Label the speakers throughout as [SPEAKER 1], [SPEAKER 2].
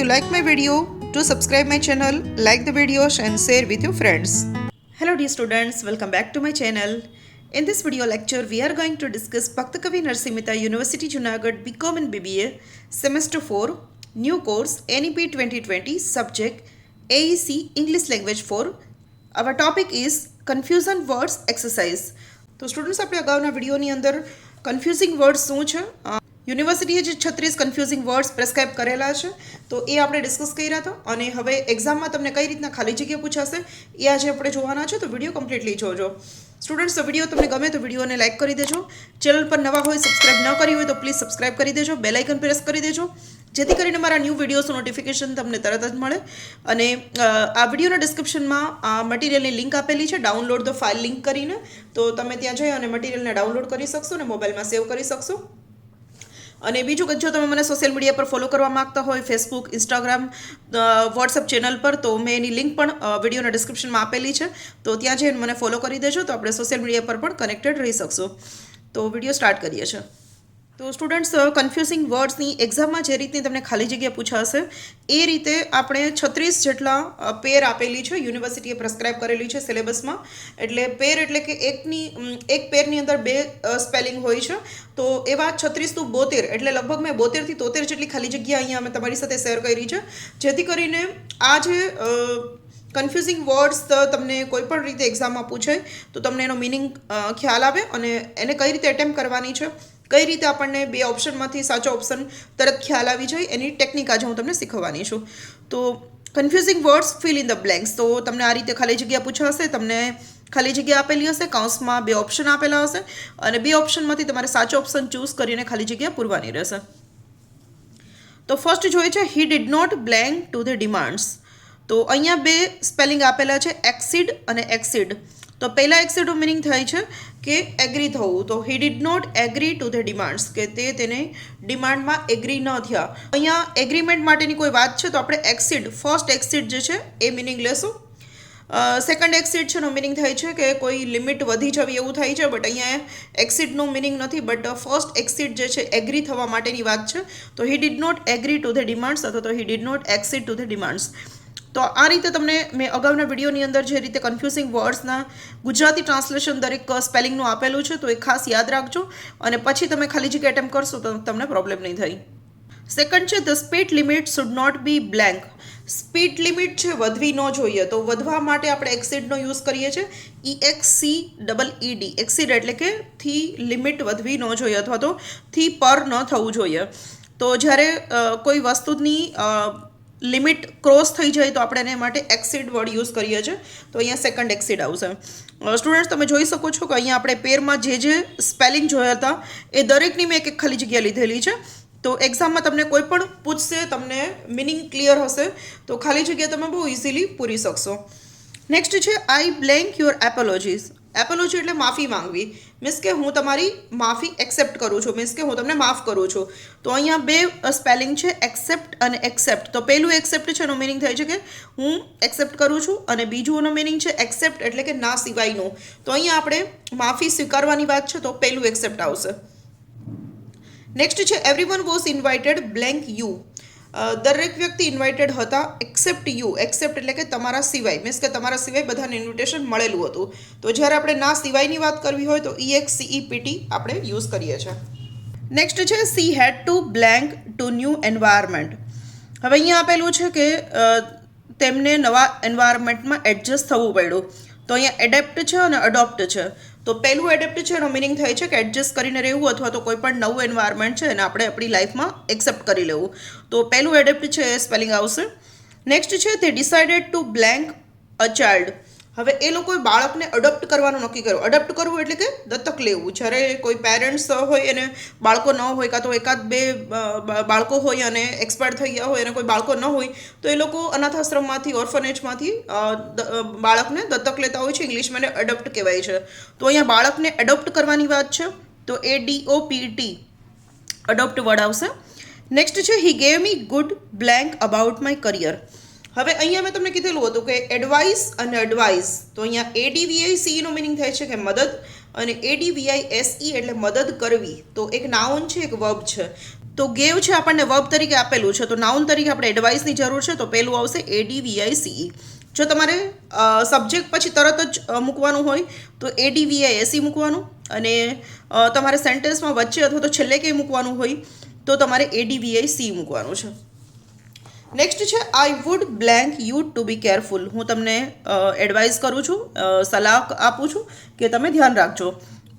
[SPEAKER 1] you like my video, do subscribe my channel, like the videos and share with your friends. Hello dear students, welcome back to my channel. In this video lecture, we are going to discuss Bhakta Kavi Narsimha Mehta University Junagadh BCom and BBA Semester 4 New Course NEP 2020 Subject AEC English Language 4. Our topic is Confusion Words Exercise. તો students આપણે અગાઉના વિડીયોની અંદર confusing words શું છે, યુનિવર્સિટીએ જે 36 confusing words પ્રેસ્ક્રાઇબ કરેલા છે તો એ આપણે ડિસ્કસ કર્યા હતા. અને હવે એક્ઝામમાં તમને કઈ રીતના ખાલી જગ્યા પૂછાશે એ આજે આપણે જોવાના છે, તો વિડીયો કમ્પ્લીટલી જોજો. સ્ટુડન્ટ્સ, તો વિડીયો તમને ગમે તો વિડીયોને લાઇક કરી દેજો. ચેનલ પર નવા હોય, સબસ્ક્રાઇબ ન કરી હોય તો પ્લીઝ સબસ્ક્રાઇબ કરી દેજો, બેલ આઇકન પ્રેસ કરી દેજો, જેથી કરીને મારા ન્યૂ વિડીયોઝનું નોટિફિકેશન તમને તરત જ મળે. અને આ વિડીયોના ડિસ્ક્રિપ્શનમાં મટીરિયલની લિંક આપેલી છે, ડાઉનલોડ ધ ફાઇલ લિંક કરીને, તો તમે ત્યાં જઈ અને મટીરિયલને ડાઉનલોડ કરી શકશો અને મોબાઈલમાં સેવ કરી શકશો. અને બીજું કે જો તમે મને સોશિયલ મીડિયા પર ફોલો કરવા માગતા હોય, ફેસબુક, ઇન્સ્ટાગ્રામ, વોટ્સઅપ ચેનલ પર, તો મેં એની લિંક પણ વિડીયોના ડિસ્ક્રિપ્શનમાં આપેલી છે, તો ત્યાં જઈને મને ફોલો કરી દેજો, તો આપણે સોશિયલ મીડિયા પર પણ કનેક્ટેડ રહી શકશું. તો વિડીયો સ્ટાર્ટ કરીએ છીએ. તો સ્ટુડન્ટ્સ, કન્ફ્યુઝિંગ વર્ડ્સની એક્ઝામમાં જે રીતની તમને ખાલી જગ્યા પૂછાશે એ રીતે આપણે 36 જેટલા પેર આપેલી છે, યુનિવર્સિટીએ પ્રેસ્ક્રાઇબ કરેલી છે સિલેબસમાં. એટલે પેર એટલે કે એક પેરની અંદર 2 સ્પેલિંગ હોય છે, તો એવા 36 to 72 એટલે લગભગ મેં 72 થી 73 જેટલી ખાલી જગ્યા અહીંયા અમે તમારી સાથે શેર કરી છે, જેથી કરીને આ જે કન્ફ્યુઝિંગ વર્ડ્સ તમને કોઈ પણ રીતે એક્ઝામમાં પૂછે તો તમને એનો મિનિંગ ખ્યાલ આવે અને એને કઈ રીતે એટેમ્પ કરવાની છે, કઈ રીતે આપણને 2 ઓપ્શનમાંથી સાચો ઓપ્શન તરત ખ્યાલ આવી જાય, એની ટેકનિક આજે હું તમને શીખવવાની છું. તો confusing words fill in the blanks. તો તમને આ રીતે ખાલી જગ્યા પૂછાશે, તમને ખાલી જગ્યા આપેલી હશે, કૌંસમાં 2 ઓપ્શન આપેલા હશે અને 2 ઓપ્શનમાંથી તમારે સાચો ઓપ્શન ચૂઝ કરીને ખાલી જગ્યા પૂરવાની રહેશે. તો ફર્સ્ટ જોઈએ છે he did not blank to the demands. તો અહીંયા 2 સ્પેલિંગ આપેલા છે, એક્સીડ અને એક્સીડ. તો પહેલાં એક્સીડનું મિનિંગ થાય છે કે એગ્રી થવું. તો he did not agree to the demands, કે તેને ડિમાન્ડમાં એગ્રી ન થયા. અહીંયા એગ્રીમેન્ટ માટેની કોઈ વાત છે તો આપણે એક્સીડ, ફર્સ્ટ એક્સીડ જે છે એ મિનિંગ લેશું. સેકન્ડ એક્સીડ છે એનો મિનિંગ થાય છે કે કોઈ લિમિટ વધી જવી એવું થાય છે, બટ અહીંયા એક્સીડનો મિનિંગ નથી, બટ ફર્સ્ટ એક્સીડ જે છે એગ્રી થવા માટેની વાત છે. તો he did not agree to the demands અથવા તો he did not exceed to the demands. તો આ રીતે તમને મેં અગાઉના વિડીયોની અંદર જે રીતે કન્ફ્યુઝિંગ વર્ડ્સના ગુજરાતી ટ્રાન્સલેશન દરેક સ્પેલિંગનું આપેલું છે, તો એ ખાસ યાદ રાખજો અને પછી તમે ખાલી જગ્યા એટેમ્પ કરશો તો તમને પ્રોબ્લેમ નહીં થાય. સેકન્ડ છે the speed limit should not be blank. Speed limit છે વધવી ન જોઈએ, તો વધવા માટે આપણે એક્સીડનો યુઝ કરીએ છીએ, EXCEED. એક્સીડ એટલે કે થી લિમિટ વધવી ન જોઈએ અથવા તો થી પર ન થવું જોઈએ. તો જ્યારે કોઈ વસ્તુની લિમિટ ક્રોસ થઈ જાય તો આપણે એને માટે એક્સીડ વર્ડ યુઝ કરીએ છીએ, તો અહીંયા સેકન્ડ એક્સીડ આવશે. સ્ટુડન્ટ્સ, તમે જોઈ શકો છો કે અહીંયા આપણે પેરમાં જે સ્પેલિંગ જોયા હતા એ દરેકની મેં એક ખાલી જગ્યા લીધેલી છે. તો એક્ઝામમાં તમને કોઈ પણ પૂછશે, તમને મિનિંગ ક્લિયર હશે તો ખાલી જગ્યા તમે બહુ ઇઝીલી પૂરી શકશો. નેક્સ્ટ છે આઈ બ્લેન્ક યોર એપોલોજીસ. એપોલોજી એટલે માફી માંગવી, મીન્સ કે હું તમારી માફી એક્સેપ્ટ કરું છું, મીન્સ કે હું તમને માફ કરું છું. તો અહીંયા 2 સ્પેલિંગ છે, એક્સેપ્ટ અને એક્સેપ્ટ. તો પહેલું એક્સેપ્ટ છે એનો મિનિંગ થાય છે કે હું એક્સેપ્ટ કરું છું અને બીજું એનો મિનિંગ છે એક્સેપ્ટ એટલે કે ના સિવાયનું. તો અહીંયા આપણે માફી સ્વીકારવાની વાત છે તો પહેલું એક્સેપ્ટ આવશે. નેક્સ્ટ છે everyone was invited blank you. દરેક વ્યક્તિ ઇન્વાઇટેડ હતા એક્સેપ્ટ યુ. એક્સેપ્ટ એટલે કે તમારા સિવાય, મીન્સ કે તમારા સિવાય બધાને ઇન્વિટેશન મળેલું હતું. તો જ્યારે આપણે ના સિવાયની વાત કરવી હોય તો EXCEPT આપણે યુઝ કરીએ છીએ. નેક્સ્ટ છે she had to blank to new environment. હવે અહીંયા આપેલું છે કે તેમને નવા એન્વાયરમેન્ટમાં એડજસ્ટ થવું પડ્યું. તો અહીંયા એડેપ્ટ છે અને અડોપ્ટ છે. તો પહેલું એડેપ્ટ છે એનો મિનિંગ થાય છે કે એડજસ્ટ કરીને રહેવું અથવા તો કોઈ પણ નવું એન્વાયરમેન્ટ છે એને આપણે આપણી લાઈફમાં એક્સેપ્ટ કરી લેવું. તો પહેલું એડેપ્ટ છે એ સ્પેલિંગ આવશે. નેક્સ્ટ છે તે decided to blank a child. હવે એ લોકોએ બાળકને અડોપ્ટ કરવાનું નક્કી કર્યું. અડોપ્ટ કરવું એટલે કે દત્તક લેવું. જ્યારે કોઈ પેરેન્ટ્સ હોય અને બાળકો ન હોય, કાં તો 1-2 બાળકો હોય અને એક્સપાયર થઈ ગયા હોય અને કોઈ બાળકો ન હોય, તો એ લોકો અનાથાશ્રમમાંથી, ઓર્ફનેજમાંથી બાળકને દત્તક લેતા હોય છે. ઇંગ્લિશમાં એને અડોપ્ટ કહેવાય છે. તો અહીંયા બાળકને એડોપ્ટ કરવાની વાત છે, તો ADOPT અડોપ્ટ વર્ડ આવશે. નેક્સ્ટ છે હી gave me good blank about my career. હવે અહીંયા મેં તમને કીધેલું હતું કે એડવાઇસ અને એડવાઇસ. તો અહીંયા ADVICE નો મિનિંગ થાય છે કે મદદ અને ADVISE એટલે મદદ કરવી. તો એક નાઉન છે, એક વર્બ છે. તો ગેવ છે આપણને વર્બ તરીકે આપેલું છે, તો નાઉન તરીકે આપણે એડવાઇસની જરૂર છે, તો પહેલું આવશે ADVICE. જો તમારે સબ્જેક્ટ પછી તરત જ મૂકવાનું હોય તો ADVISE મૂકવાનું, અને તમારે સેન્ટેન્સમાં વચ્ચે અથવા તો છેલ્લે કંઈ મૂકવાનું હોય તો તમારે ADVIC મૂકવાનું છે. નેક્સ્ટ છે I would blank you to be careful. હું તમને એડવાઇસ કરું છું, સલાહ આપું છું કે તમે ધ્યાન રાખજો.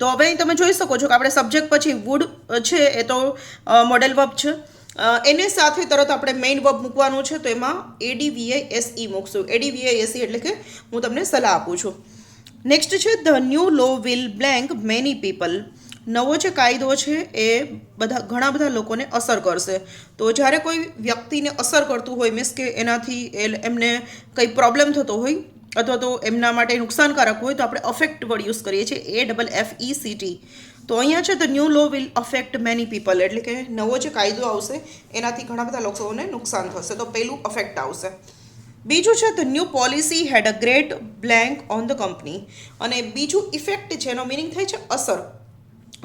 [SPEAKER 1] તો હવે અહીં તમે જોઈ શકો છો કે આપણે સબ્જેક્ટ પછી વુડ છે એ તો મોડેલ વર્બ છે, એને સાથે તરત આપણે મેઇન વર્બ મૂકવાનું છે, તો એમાં ADVISE મૂકશું. ADVISE એટલે કે હું તમને સલાહ આપું છું. નેક્સ્ટ છે the new law will blank many people. નવો જે કાયદો છે એ ઘણા બધા લોકોને અસર કરશે. તો જ્યારે કોઈ વ્યક્તિને અસર કરતું હોય, મીન્સ કે એનાથી એમને કંઈ પ્રોબ્લેમ થતો હોય અથવા તો એમના માટે નુકસાનકારક હોય, તો આપણે અફેક્ટ વર્ડ યુઝ કરીએ છીએ, AFFECT. તો અહીંયા છે the new law will affect many people, એટલે કે નવો જે કાયદો આવશે એનાથી ઘણા બધા લોકોને નુકસાન થશે. તો પહેલું અફેક્ટ આવશે. બીજું છે the new policy had a great blank on the company. અને બીજું ઇફેક્ટ છે, એનો મિનિંગ થાય છે અસર.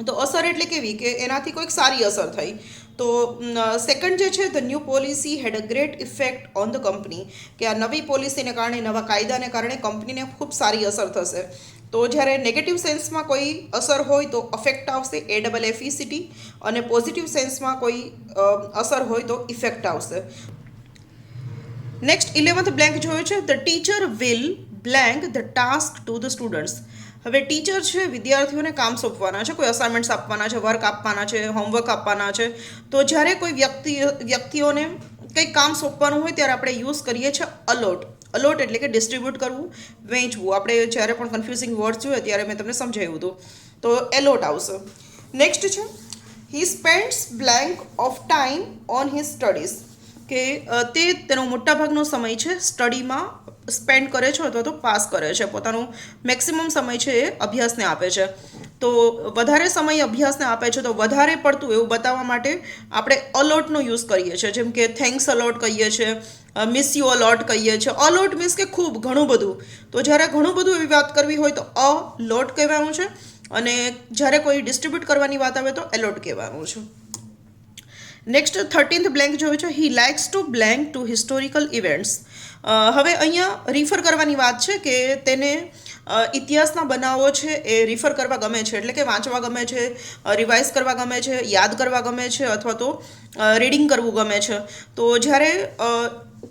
[SPEAKER 1] તો અસર એટલે કેવી કે એનાથી કોઈક સારી અસર થઈ. તો સેકન્ડ જે છે the new policy had a great effect on the company, કે આ નવી પોલિસીને કારણે, નવા કાયદાને કારણે કંપનીને ખૂબ સારી અસર થશે. તો જ્યારે નેગેટિવ સેન્સમાં કોઈ અસર હોય તો અફેક્ટ આવશે, AFFECT, અને પોઝિટિવ સેન્સમાં કોઈ અસર હોય તો ઇફેક્ટ આવશે. નેક્સ્ટ 11th બ્લેન્ક જોયો છે the teacher will blank the task to the students. હવે ટીચર છે વિદ્યાર્થીઓને કામ સોંપવાના છે, કોઈ અસાઇનમેન્ટ્સ આપવાના છે, વર્ક આપવાના છે, હોમવર્ક આપવાના છે. તો જ્યારે કોઈ વ્યક્તિઓને કંઈક કામ સોંપવાનું હોય ત્યારે આપણે યુઝ કરીએ છીએ અલોટ. અલોટ એટલે કે ડિસ્ટ્રીબ્યુટ કરવું, વહેંચવું. આપણે જ્યારે પણ કન્ફ્યુઝિંગ વર્ડ્સ જોઈએ ત્યારે મેં તમને સમજાવ્યું હતું. તો એલોટ આવશે. નેક્સ્ટ છે he spends blank of time on his studies, કે તે તેનો મોટાભાગનો સમય છે સ્ટડીમાં સ્પેન્ડ કરે છે અથવા તો પાસ કરે છે. પોતાનું મેક્સિમમ સમય છે એ અભ્યાસને આપે છે. તો વધારે સમય અભ્યાસને આપે છે તો વધારે પડતું એવું બતાવવા માટે આપણે અલોટનો યુઝ કરીએ છીએ. જેમ કે થેન્ક્સ અલોટ કહીએ છીએ, મિસ યુ અલોટ કહીએ છીએ. અલોટ મીન્સ કે ખૂબ, ઘણું બધું. તો જ્યારે ઘણું બધું એવી વાત કરવી હોય તો અલોટ કહેવાનું છે, અને જ્યારે કોઈ ડિસ્ટ્રીબ્યુટ કરવાની વાત આવે તો એલોટ કહેવાનું છે. નેક્સ્ટ 13th બ્લેન્ક જોયું છે he likes to blank to historical events. હવે અહીંયા રિફર કરવાની વાત છે કે તેને ઇતિહાસના બનાવો છે એ રિફર કરવા ગમે છે, એટલે કે વાંચવા ગમે છે, રિવાઇઝ કરવા ગમે છે, યાદ કરવા ગમે છે, અથવા તો રીડિંગ કરવું ગમે છે. તો જ્યારે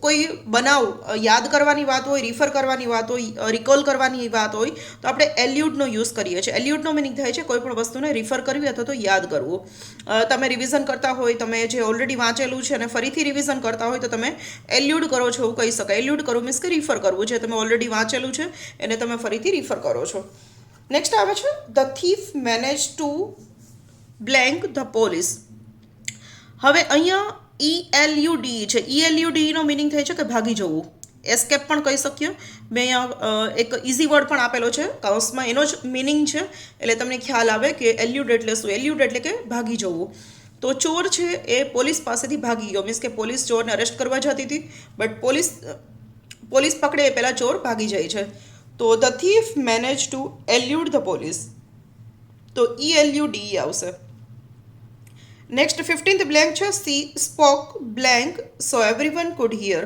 [SPEAKER 1] કોઈ બનાવ યાદ કરવાની વાત હોય, રિફર કરવાની વાત હોય, રિકોલ કરવાની વાત હોય, તો આપણે એલ્યુડનો યુઝ કરીએ છીએ. એલ્યુડનો મિનિંગ થાય છે કોઈ પણ વસ્તુને રિફર કરવી અથવા તો યાદ કરવું. તમે રિવિઝન કરતા હોય, તમે જે ઓલરેડી વાંચેલું છે અને ફરીથી રિવિઝન કરતા હોય તો તમે એલ્યુડ કરો છો એવું કહી શકાય. એલ્યુડ કરવું મીન્સ કે રિફર કરવું, જે તમે ઓલરેડી વાંચેલું છે એને તમે ફરીથી રિફર કરો છો. નેક્સ્ટ આવે છે the thief manage to blank the police. હવે અહીંયા ELUD છે. ELUDનો મિનિંગ થાય છે કે ભાગી જવું, એસ્કેપ પણ કહી શકીએ. મેં અહીંયા એક ઇઝી વર્ડ પણ આપેલો છે કૌંસમાં, એનો જ મિનિંગ છે, એટલે તમને ખ્યાલ આવે કે એલ્યુડ એટલે શું. એલ્યુડ એટલે કે ભાગી જવું. તો ચોર છે એ પોલીસ પાસેથી ભાગી ગયો, મીન્સ કે પોલીસ ચોરને અરેસ્ટ કરવા જતી હતી, બટ પોલીસ પકડે એ પહેલાં ચોર ભાગી જાય છે. તો the thief manage to elude the police, તો ELUDE આવશે. નેક્સ્ટ 15th બ્લેન્ક છે she spoke blank so everyone could hear.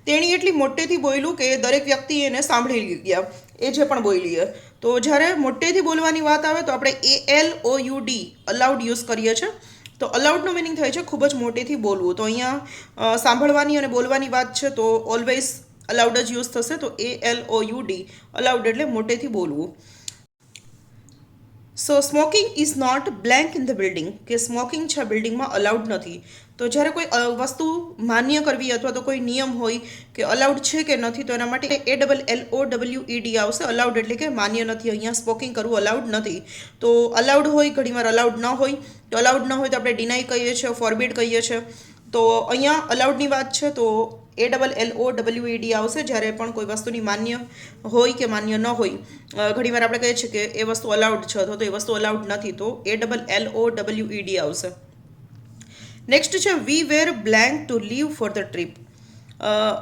[SPEAKER 1] તેણી એટલી મોટેથી બોલ્યું કે દરેક વ્યક્તિ એને સાંભળી ગયા, એ જે પણ બોલી. તો જ્યારે મોટેથી બોલવાની વાત આવે તો આપણે ALOUD અલાઉડ યુઝ કરીએ છીએ. તો અલાઉડનો મિનિંગ થાય છે ખૂબ જ મોટેથી બોલવું. તો અહીંયા સાંભળવાની અને બોલવાની વાત છે તો ઓલવેઝ અલાઉડ જ યુઝ થશે. તો ALOUD અલાઉડ એટલે મોટેથી બોલવું. So smoking is not blank in the building, કે સ્મોકિંગ છે બિલ્ડિંગમાં અલાઉડ નથી. તો જ્યારે કોઈ વસ્તુ માન્ય કરવી અથવા તો કોઈ નિયમ હોય કે અલાઉડ છે કે નથી, તો એના માટે ALLOWED આવશે. અલાઉડ એટલે કે માન્ય નથી. અહીંયા સ્મોકિંગ કરવું અલાઉડ નથી. તો અલાઉડ હોય, ઘણીવાર અલાઉડ ન હોય. તો અલાઉડ ન હોય તો આપણે ડિનાય કહીએ છીએ, ફોરબિડ કહીએ છીએ. તો અહીંયા અલાઉડની વાત છે તો ALLOWED આવશે જ્યારે પણ કોઈ વસ્તુની માન્ય હોય કે માન્ય ન હોય. ઘણીવાર આપણે કહીએ છીએ કે એ વસ્તુ અલાઉડ છે અથવા તો એ વસ્તુ અલાઉડ નથી, તો ALLOWED આવશે. નેક્સ્ટ છે we were blank to leave for the trip.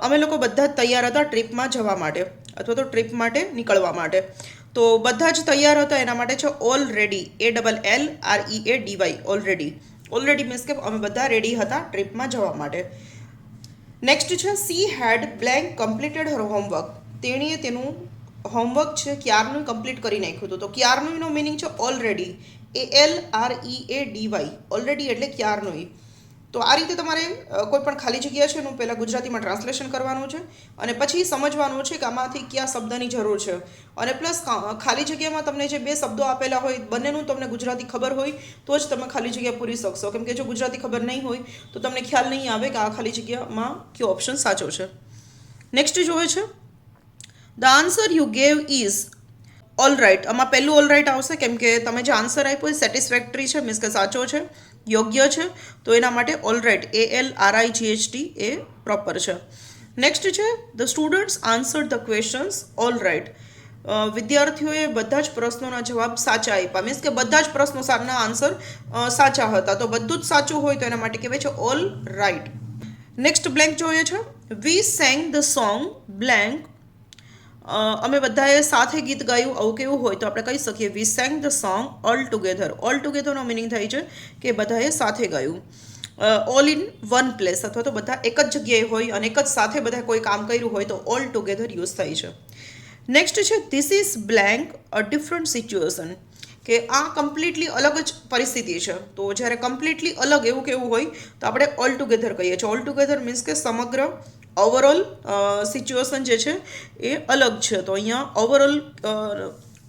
[SPEAKER 1] અમે લોકો બધા જ તૈયાર હતા ટ્રીપમાં જવા માટે અથવા તો ટ્રીપ માટે નીકળવા માટે. તો બધા જ તૈયાર હતા એના માટે છે ઓલરેડી, ALLREADY, ઓલરેડી મીન્સ કે અમે બધા રેડી હતા ટ્રીપમાં જવા માટે. નેક્સ્ટ છે she head blank completed her homework. તેણીએ તેનું હોમવર્ક છે ક્યારનું કમ્પ્લીટ કરી નાખ્યું હતું. તો ક્યારનુંનો મિનિંગ છે ઓલરેડી, ALREADY, ઓલરેડી એટલે ક્યારનું. તો આ રીતે તમારે કોઈ પણ ખાલી જગ્યા છે એનું પહેલાં ગુજરાતીમાં ટ્રાન્સલેશન કરવાનું છે અને પછી સમજવાનું છે કે આમાંથી કયા શબ્દની જરૂર છે. અને પ્લસ ખાલી જગ્યામાં તમને જે બે શબ્દો આપેલા હોય બંનેનું તમને ગુજરાતી ખબર હોય તો જ તમે ખાલી જગ્યા પૂરી શકશો. કેમ કે જો ગુજરાતી ખબર નહીં હોય તો તમને ખ્યાલ નહીં આવે કે આ ખાલી જગ્યામાં કયો ઓપ્શન સાચો છે. નેક્સ્ટ જોવે છે the answer you gave is all right. આમાં પહેલું ઓલ રાઇટ આવશે કેમ કે તમે જે આન્સર આપ્યો એ સેટિસ્ફેક્ટરી છે, મીન્સ કે સાચો છે, યોગ્ય છે. તો એના માટે ઓલ રાઇટ, ALRIGHT એ પ્રોપર છે. નેક્સ્ટ છે the students answered the questions all right. વિદ્યાર્થીઓએ બધા જ પ્રશ્નોના જવાબ સાચા આપ્યા, મીન્સ કે બધા જ પ્રશ્નોના આન્સર સાચા હતા. તો બધું જ સાચું હોય તો એના માટે કહેવાય છે ઓલ રાઇટ. નેક્સ્ટ બ્લેન્ક જોઈએ છે વી સેંગ ધ સોંગ બ્લેન્ક. અમે બધાએ સાથે ગીત ગાયું, આવું કેવું હોય તો આપણે કહી શકીએ we sang the song all together. All ટુગેધરનો મિનિંગ થાય છે કે બધાએ સાથે ગાયું. ઓલ ઇન વન પ્લેસ અથવા તો બધા એક જ જગ્યાએ હોય અને એક જ સાથે બધા કોઈ કામ કર્યું હોય તો ઓલ ટુગેધર યુઝ થાય છે. નેક્સ્ટ છે this is blank a different situation. કે આ કમ્પ્લીટલી અલગ જ પરિસ્થિતિ છે. તો જ્યારે કમ્પ્લીટલી અલગ એવું કેવું હોય તો આપણે ઓલ ટુગેધર કહીએ છીએ. ઓલ ટુગેધર મીન્સ કે સમગ્ર ઓવરઓલ સિચ્યુએશન જે છે એ અલગ છે. તો અહીંયા ઓવરઓલ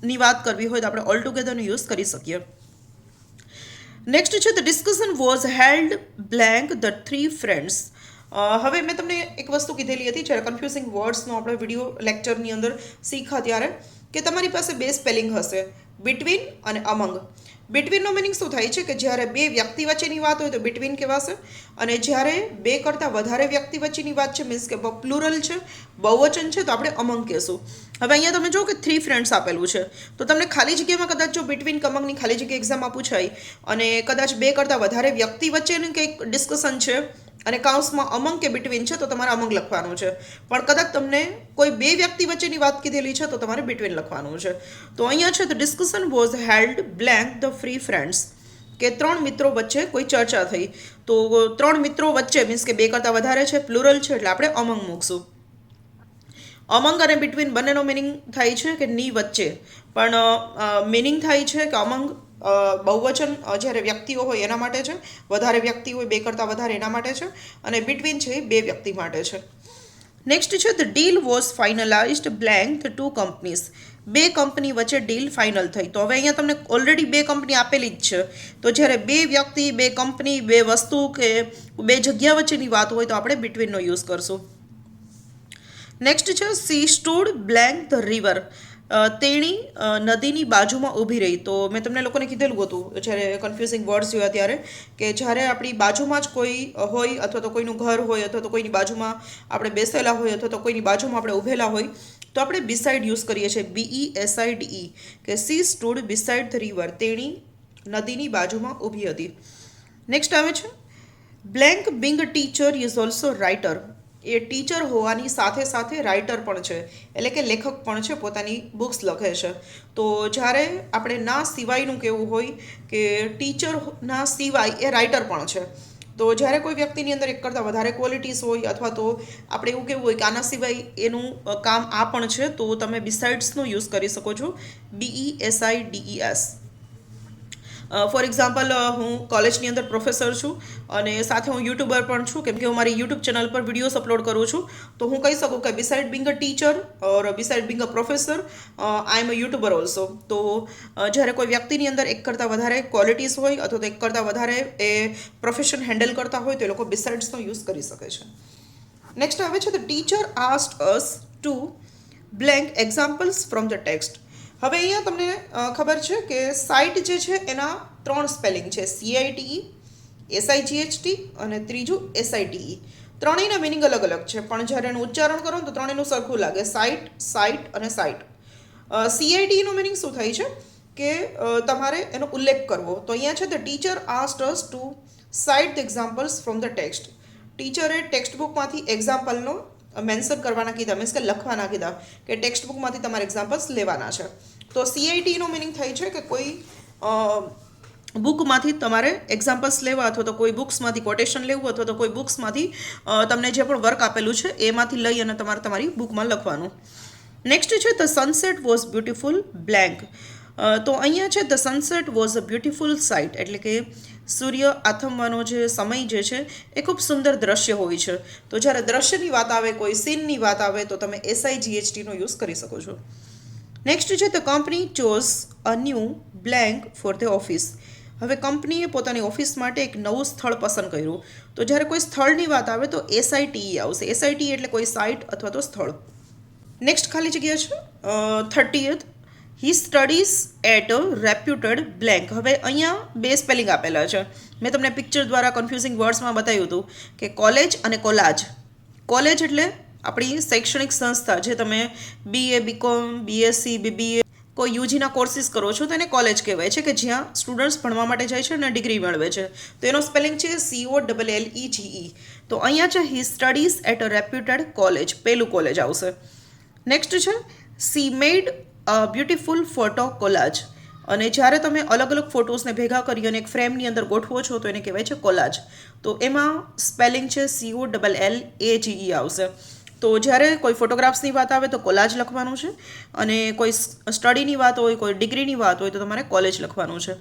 [SPEAKER 1] ની વાત કરવી હોય તો આપણે ઓલ ટુગેધરનો યુઝ કરી શકીએ. નેક્સ્ટ છે the discussion was held blank the three friends. હવે મેં તમને એક વસ્તુ કીધેલી હતી જ્યારે કન્ફ્યુઝિંગ વર્ડ્સનો આપણે વિડીયો લેક્ચરની અંદર શીખા ત્યારે કે તમારી પાસે બે સ્પેલિંગ હશે, બિટવીન અને અમંગ. બિટવીનનો મિનિંગ શું થાય છે કે જ્યારે બે વ્યક્તિ વચ્ચેની વાત હોય તો બિટવીન કહેવાશે અને જ્યારે બે કરતાં વધારે વ્યક્તિ વચ્ચેની વાત છે મીન્સ કે પ્લુરલ છે, બહુવચન છે તો આપણે અમંગ કહેશું. હવે અહીંયા તમે જો કે થ્રી ફ્રેન્ડ્સ આપેલું છે તો તમને ખાલી જગ્યામાં કદાચ જો બિટવીન કમંગની ખાલી જગ્યા એક્ઝામમાં પૂછાય અને કદાચ બે કરતાં વધારે વ્યક્તિ વચ્ચેનું કંઈક ડિસ્કશન છે અને કાઉન્સમાં અમંગ કે બિટવીન છે તો તમારે અમંગ લખવાનું છે. પણ કદાચ તમને કોઈ બે વ્યક્તિ વચ્ચેની વાત કીધેલી છે તો તમારે બિટવીન લખવાનું છે. તો અહીંયા છે the discussion was held blank the free friends. કે ત્રણ મિત્રો વચ્ચે કોઈ ચર્ચા થઈ. તો ત્રણ મિત્રો વચ્ચે મીન્સ કે બે કરતાં વધારે છે, પ્લુરલ છે એટલે આપણે અમંગ મૂકશું. અમંગ અને બિટવીન બંનેનો મિનિંગ થાય છે કે ની વચ્ચે, પણ મિનિંગ થાય છે કે અમંગ બહુવચન જ્યારે વ્યક્તિઓ હોય એના માટે છે, વધારે વ્યક્તિ હોય બે કરતાં વધારે એના માટે છે અને બિટવીન છે એ બે વ્યક્તિ માટે છે. નેક્સ્ટ છે the deal was finalised blank the two companies. બે કંપની વચ્ચે ડીલ ફાઇનલ થઈ. તો હવે અહીંયા તમને ઓલરેડી બે કંપની આપેલી જ છે. તો જ્યારે બે વ્યક્તિ, બે કંપની, બે વસ્તુ કે બે જગ્યા વચ્ચેની વાત હોય તો આપણે બિટવીનનો યુઝ કરશું. નેક્સ્ટ છે C stood blank the river. તેણી નદીની બાજુમાં ઊભી રહી. તો મેં તમને લોકોને કીધેલું હતું જ્યારે કન્ફ્યુઝિંગ વર્ડ્સ જોયા ત્યારે કે જ્યારે આપણી બાજુમાં જ કોઈ હોય અથવા તો કોઈનું ઘર હોય અથવા તો કોઈની બાજુમાં આપણે બેસેલા હોય અથવા તો કોઈની બાજુમાં આપણે ઊભેલા હોય તો આપણે બિસાઇડ યુઝ કરીએ છીએ, BESIDE. કે C stood beside the river. તેણી નદીની બાજુમાં ઊભી હતી. નેક્સ્ટ આવે છે blank Bing teacher is also writer. A teacher હોવાની સાથે સાથે રાઇટર પણ છે, એટલે કે લેખક પણ છે, પોતાની બુક્સ લખે છે. તો જ્યારે આપણે ના સિવાયનું કહેવું હોય કે ટીચરના સિવાય એ રાઇટર પણ છે. તો જ્યારે કોઈ વ્યક્તિની અંદર એક કરતાં વધારે ક્વોલિટીઝ હોય અથવા તો આપણે એવું કહેવું હોય કે આના સિવાય એનું કામ આ પણ છે તો તમે બિસાઇડ્સનો યુઝ કરી શકો છો, BESIDES. ફોર એક્ઝામ્પલ હું કોલેજની અંદર પ્રોફેસર છું અને સાથે હું યુટ્યુબર પણ છું કેમ કે હું મારી યુટ્યુબ ચેનલ પર વિડીયોઝ અપલોડ કરું છું. તો હું કહી શકું કે beside being a teacher or beside being a professor I am a YouTuber also. તો જ્યારે કોઈ વ્યક્તિની અંદર એક કરતાં વધારે ક્વોલિટીઝ હોય અથવા તો એક કરતાં વધારે એ પ્રોફેશન હેન્ડલ કરતા હોય તો એ લોકો બિસાઇડ્સનો યુઝ કરી શકે છે. નેક્સ્ટ આવે છે the teacher asked us two blank examples from the text. હવે અહીંયા તમને ખબર છે કે સાઇટ જે છે એના ત્રણ સ્પેલિંગ છે, CITE, SIGHT અને ત્રીજું SITE. ત્રણેયના મિનિંગ અલગ અલગ છે પણ જ્યારે એનું ઉચ્ચારણ કરો તો ત્રણેયનું સરખું લાગે, સાઇટ, સાઇટ અને સાઇટ. CITEનો મિનિંગ શું થાય છે કે તમારે એનો ઉલ્લેખ કરવો. તો અહીંયા છે the teacher asked us to cite the examples from the text. ટીચરે ટેક્સ્ટ બુકમાંથી એક્ઝામ્પલનો મેન્શન કરવાના કીધા, મીન્સ કે લખવાના કીધા કે ટેક્સ્ટ બુકમાંથી તમારે એક્ઝામ્પલ્સ લેવાના છે. તો CITનો મિનિંગ થાય છે કે કોઈ બુકમાંથી તમારે એક્ઝામ્પલ્સ લેવા અથવા તો કોઈ બુક્સમાંથી કોટેશન લેવું અથવા તો કોઈ બુક્સમાંથી તમને જે પણ વર્ક આપેલું છે એમાંથી લઈ અને તમારે તમારી બુકમાં લખવાનું. નેક્સ્ટ છે the sunset was beautiful blank. તો અહીંયા છે the sunset was a beautiful site, એટલે કે સૂર્ય આથમવાનો જે સમય જે છે એ ખૂબ સુંદર દ્રશ્ય હોય છે. તો જ્યારે દ્રશ્યની વાત આવે, કોઈ સીનની વાત આવે તો તમે SIGHTનો યુઝ કરી શકો છો. નેક્સ્ટ છે the company chose a new blank for the office. હવે કંપનીએ પોતાની ઓફિસ માટે એક નવું સ્થળ પસંદ કર્યું. તો જ્યારે કોઈ સ્થળની વાત આવે તો SITE આવશે. SITE એટલે કોઈ સાઇટ અથવા તો સ્થળ. નેક્સ્ટ ખાલી જગ્યા છે 30th. He studies at a reputed blank. હવે અહીંયા બે સ્પેલિંગ આપેલા છે. મેં તમને પિક્ચર દ્વારા કન્ફ્યુઝિંગ વર્ડ્સમાં બતાવ્યું હતું કે કોલેજ અને કોલાજ. કોલેજ એટલે આપણી શૈક્ષણિક સંસ્થા, જે તમે BA BCom BSc BBA કોઈ યુજીના કોર્સિસ કરો છો તો એને કોલેજ કહેવાય છે, કે જ્યાં સ્ટુડન્ટ્સ ભણવા માટે જાય છે અને ડિગ્રી મેળવે છે. તો એનો સ્પેલિંગ છે COLLEGE. તો અહીંયા છે he studies at a reputed college, પેલું કોલેજ આવશે. નેક્સ્ટ છે she made a beautiful photo collage. અને જ્યારે તમે અલગ અલગ ફોટોઝને ભેગા કરી અને એક ફ્રેમની અંદર ગોઠવો છો તો એને કહેવાય છે કોલાજ. તો એમાં સ્પેલિંગ છે COLLAGE આવશે. તો જ્યારે કોઈ ફોટોગ્રાફ્સની વાત આવે તો કોલાજ લખવાનું છે, અને કોઈ સ્ટડીની વાત હોય, કોઈ ડિગ્રીની વાત હોય તો તમારે કોલેજ લખવાનું છે.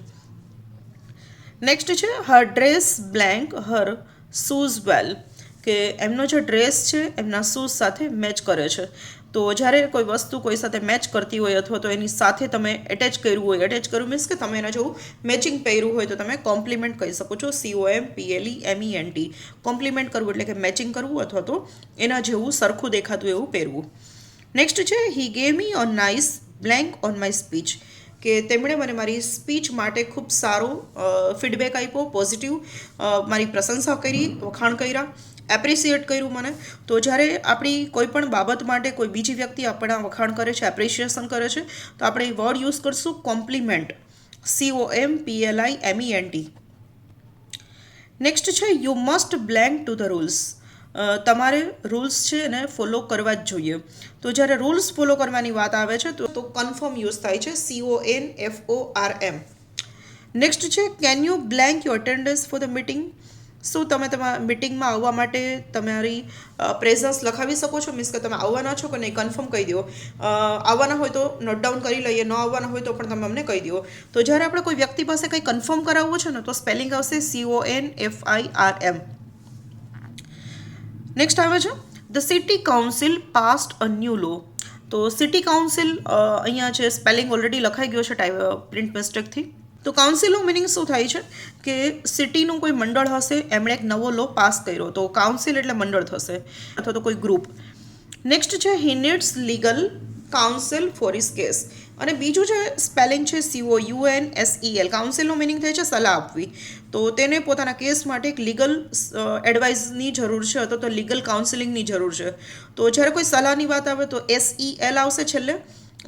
[SPEAKER 1] નેક્સ્ટ છે હર ડ્રેસ બ્લેન્ક હર શૂઝ વેલ, કે એમનો જે ડ્રેસ છે એમના શૂઝ સાથે મેચ કરે છે. તો જ્યારે કોઈ વસ્તુ કોઈ સાથે મેચ કરતી હોય અથવા તો એની સાથે તમે એટેચ કર્યું હોય, એટેચ કર્યું મીન્સ કે તમે એના જેવું મેચિંગ પહેર્યું હોય તો તમે કોમ્પ્લિમેન્ટ કહી શકો છો. COMPLEMENT. કોમ્પ્લિમેન્ટ કરવું એટલે કે મેચિંગ કરવું અથવા તો એના જેવું સરખું દેખાતું એવું પહેરવું. નેક્સ્ટ છે હી gave me a nice blank on my speech, કે તેમણે મને મારી સ્પીચ માટે ખૂબ સારો ફીડબેક આપ્યો, પોઝિટિવ મારી પ્રશંસા કરી, વખાણ કર્યા, એપ્રિસિએટ કર્યું મને. તો જ્યારે આપણી કોઈ પણ બાબત માટે કોઈ બીજી વ્યક્તિ આપણા વખાણ કરે છે, એપ્રિસિએશન કરે છે, તો આપણે એ વર્ડ યુઝ કરશું કોમ્પ્લિમેન્ટ, COMPLIMENT. નેક્સ્ટ છે you must blank to the rules. તમારે રૂલ્સ છે એને ફોલો કરવા જ જોઈએ. તો જ્યારે રૂલ્સ ફોલો કરવાની વાત આવે છે તો કન્ફર્મ યુઝ થાય છે, CONFORM. નેક્સ્ટ છે can you blank your attendance for the meeting. શું તમે તમારા મિટિંગમાં આવવા માટે તમારી પ્રેઝન્સ લખાવી શકો છો, મીન્સ કે તમે આવવાના છો કે નહીં કન્ફર્મ કહી દો. આવવાના હોય તો નોટ ડાઉન કરી લઈએ, ન આવવાના હોય તો પણ તમે અમને કહી દો. તો જ્યારે આપણે કોઈ વ્યક્તિ પાસે કંઈ કન્ફર્મ કરાવવું છે ને તો સ્પેલિંગ આવશે CONFIRM. નેક્સ્ટ આવે છે the city council passed a new law. તો સિટી કાઉન્સિલ અહીંયા છે સ્પેલિંગ ઓલરેડી લખાઈ ગયો છે પ્રિન્ટ મિસ્ટેકથી. તો કાઉન્સિલનું મિનિંગ શું થાય છે કે સિટીનું કોઈ મંડળ હશે, એમણે એક નવો લો પાસ કર્યો, તો કાઉન્સિલ એટલે મંડળ થશે અથવા તો કોઈ ગ્રુપ. નેક્સ્ટ છે he needs legal counsel for his case. અને બીજું છે સ્પેલિંગ છે COUNSEL. કાઉન્સિલનું મિનિંગ થાય છે સલાહ આપવી. તો તેને પોતાના કેસ માટે એક લીગલ એડવાઇસની જરૂર છે અથવા તો લીગલ કાઉન્સિલિંગની જરૂર છે. તો જ્યારે કોઈ સલાહની વાત આવે તો SEL આવશે છેલ્લે,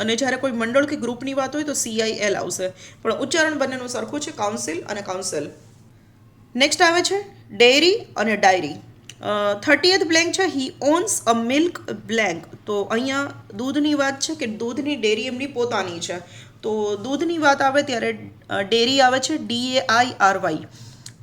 [SPEAKER 1] અને જ્યારે કોઈ મંડળ કે ગ્રુપની વાત હોય તો CIL આવશે. પણ ઉચ્ચારણ બંનેનું સરખું છે, કાઉન્સિલ અને કાઉન્સિલ. નેક્સ્ટ આવે છે ડેરી અને ડાયરી. 30th બ્લેન્ક છે હી ઓન્સ અ મિલ્ક બ્લેન્ક. તો અહીંયા દૂધની વાત છે કે દૂધની ડેરી એમની પોતાની છે. તો દૂધની વાત આવે ત્યારે ડેરી આવે છે DAIRY.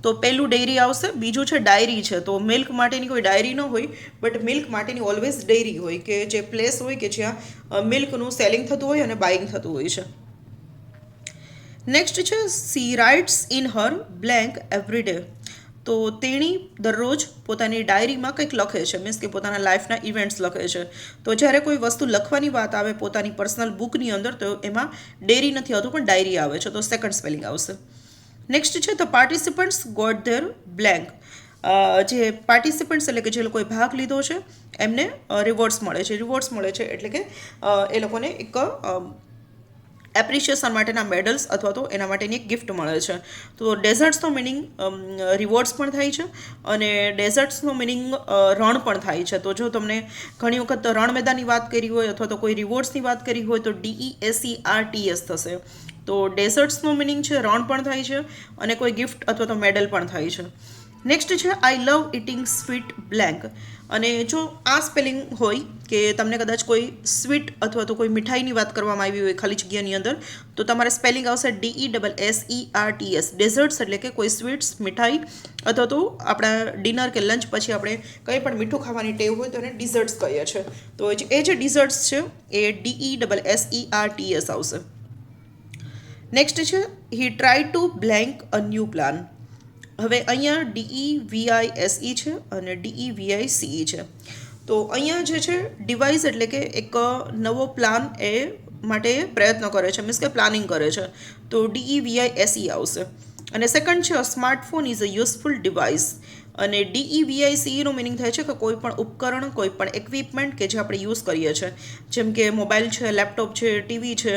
[SPEAKER 1] તો પહેલું ડેરી આવશે, બીજું છે ડાયરી છે. તો મિલ્ક માટેની કોઈ ડાયરી ન હોય, બટ મિલ્ક માટેની ઓલવેઝ ડેરી હોય, કે જે પ્લેસ હોય કે જ્યાં મિલ્કનું સેલિંગ થતું હોય અને બાઇંગ થતું હોય છે. નેક્સ્ટ છે she writes in her blank every day. તો તેણી દરરોજ પોતાની ડાયરીમાં કંઈક લખે છે, મીન્સ કે પોતાના લાઈફના ઇવેન્ટ્સ લખે છે. તો જ્યારે કોઈ વસ્તુ લખવાની વાત આવે પોતાની પર્સનલ બુકની અંદર તો એમાં ડેરી નથી આવતું પણ ડાયરી આવે છે, તો સેકન્ડ સ્પેલિંગ આવશે. નેક્સ્ટ છે the participants got their blank. જે પાર્ટિસિપન્ટ્સ એટલે કે જે લોકોએ ભાગ લીધો છે એમને રિવોર્ડ્સ મળે છે. રિવોર્ડ્સ મળે છે એટલે કે એ લોકોને એક એપ્રિશિએશન માટેના મેડલ્સ અથવા તો એના માટેની એક ગિફ્ટ મળે છે. તો ડેઝર્ટ્સનો મિનિંગ રિવોર્ડ્સ પણ થાય છે અને ડેઝર્ટ્સનો મિનિંગ રણ પણ થાય છે. તો જો તમને ઘણી વખત રણ મેદાનની વાત કરી હોય અથવા તો કોઈ રિવોર્ડ્સની વાત કરી હોય તો DESERTS થશે. તો ડેઝર્ટ્સનો મિનિંગ છે રણ પણ થાય છે અને કોઈ ગિફ્ટ અથવા તો મેડલ પણ થાય છે. નેક્સ્ટ છે આઈ લવ ઇટિંગ સ્વીટ બ્લેન્ક. અને જો આ સ્પેલિંગ હોય કે તમને કદાચ કોઈ સ્વીટ અથવા તો કોઈ મીઠાઈની વાત કરવામાં આવી હોય ખાલી જગ્યાની અંદર, તો તમારે સ્પેલિંગ આવશે DESSERTS. ડેઝર્ટ્સ એટલે કે કોઈ સ્વીટ્સ, મીઠાઈ અથવા તો આપણા ડિનર કે લંચ પછી આપણે કંઈ પણ મીઠું ખાવાની ટેવ હોય તો એને ડિઝર્ટ્સ કહીએ છીએ. તો એ જે ડિઝર્ટ્સ છે એ DESSERTS આવશે. નેક્સ્ટ છે he try to blank a new plan. હવે અહીંયા DEVISE છે અને DEVICE છે. તો અહીંયા જે છે ડિવાઇસ એટલે કે એક નવો પ્લાન એ માટે પ્રયત્ન કરે છે, મીન્સ કે પ્લાનિંગ કરે છે, તો DEVISE આવશે. અને સેકન્ડ છે smartphone is a useful device. અને DEVICEનો મિનિંગ થાય છે કે કોઈ પણ ઉપકરણ, કોઈ પણ ઇક્વિપમેન્ટ કે જે આપણે યુઝ કરીએ છીએ, જેમ કે મોબાઈલ છે, લેપટોપ છે, ટીવી છે,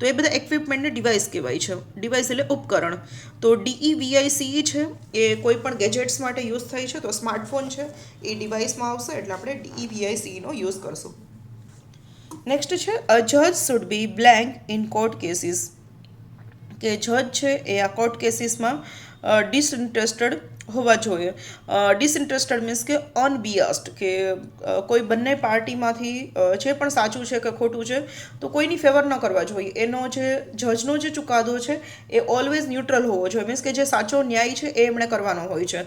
[SPEAKER 1] તો એ બધા ઇક્વિપમેન્ટને ડિવાઇસ કહેવાય છે. ડિવાઇસ એટલે ઉપકરણ. તો DEVICE છે એ કોઈ પણ ગેજેટ્સ માટે યુઝ થાય છે, તો સ્માર્ટફોન છે એ ડિવાઇસમાં આવશે એટલે આપણે DEVICEનો યુઝ કરશું. નેક્સ્ટ છે અ જજ should B blank in court cases. કે જજ છે એ આ કોર્ટ કેસીસમાં ડિસઇન્ટરેસ્ટેડ હોવા જોઈએ. ડિસઇન્ટરેસ્ટેડ મીન્સ કે અનબિયાસ્ડ, કે કોઈ બંને પાર્ટીમાંથી જે પણ સાચું છે કે ખોટું છે તો કોઈની ફેવર ન કરવા જોઈએ. એનો જે જજનો જે ચુકાદો છે એ ઓલવેઝ ન્યુટ્રલ હોવો જોઈએ, મીન્સ કે જે સાચો ન્યાય છે એ એમણે કરવાનો હોય છે.